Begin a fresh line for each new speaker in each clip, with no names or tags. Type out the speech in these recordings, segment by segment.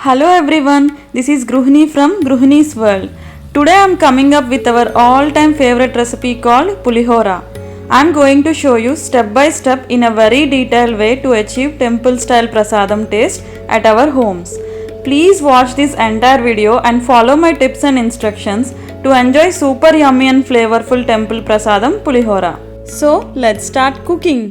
Hello everyone, this is Gruhini from Gruhini's World. Today I am coming up with our all-time favorite recipe called Pulihora. I am going to show you step by step in a very detailed way to achieve temple style prasadam taste at our homes. Please watch this entire video and follow my tips and instructions to enjoy super yummy and flavorful temple prasadam Pulihora. So let's start cooking.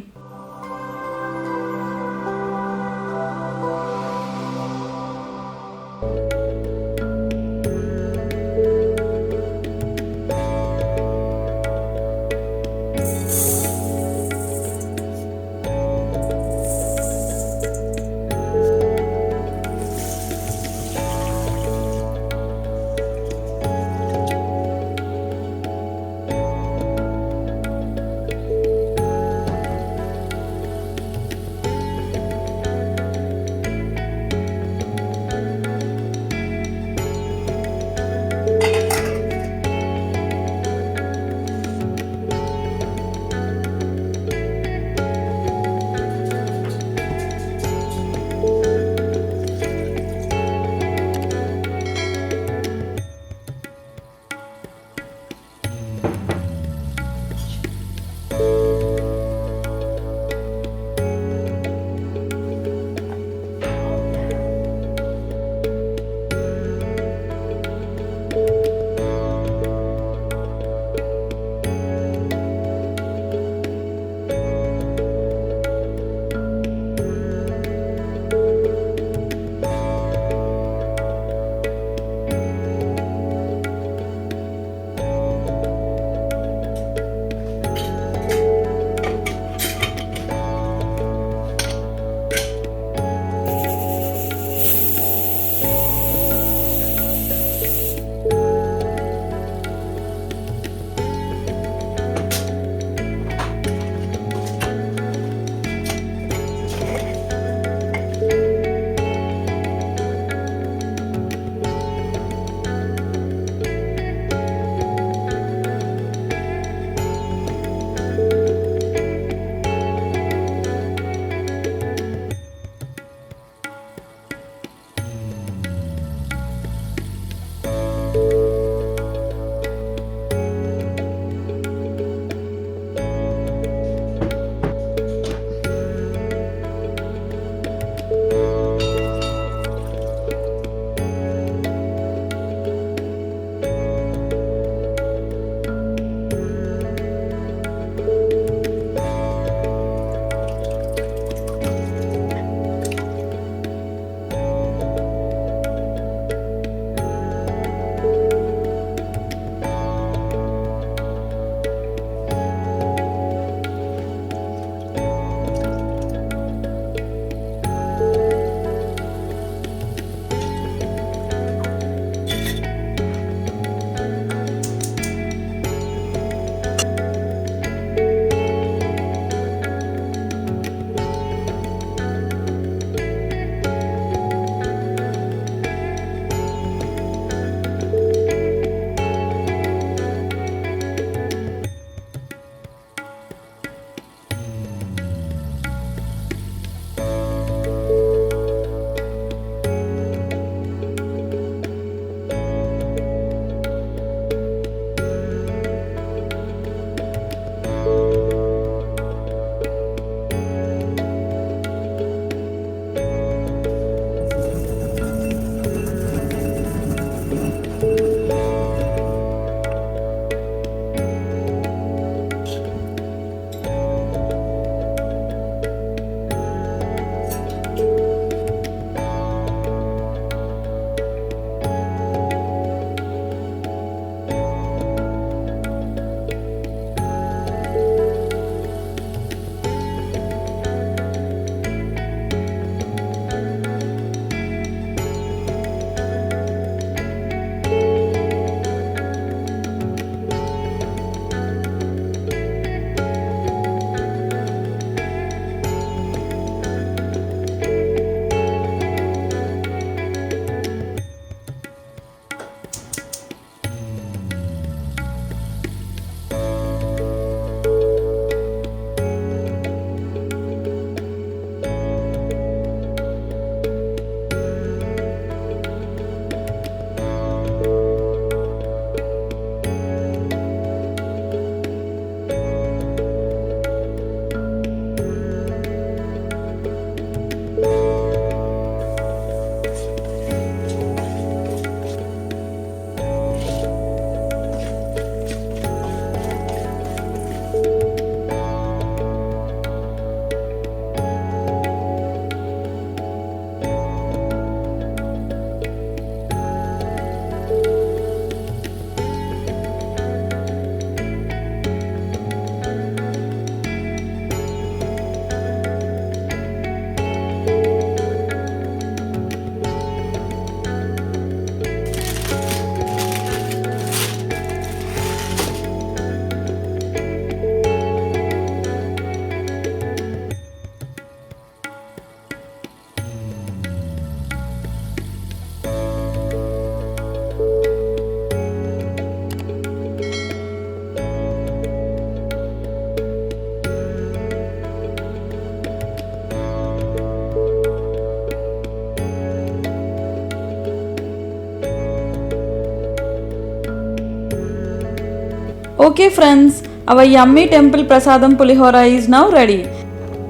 Okay friends, our yummy temple prasadam pulihora is now ready.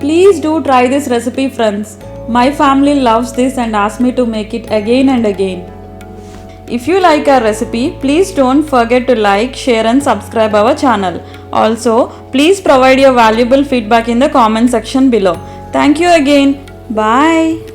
Please do try this recipe friends. My family loves this and asks me to make it again and again. If you like our recipe, please don't forget to like, share and subscribe our channel. Also, please provide your valuable feedback in the comment section below. Thank you again. Bye.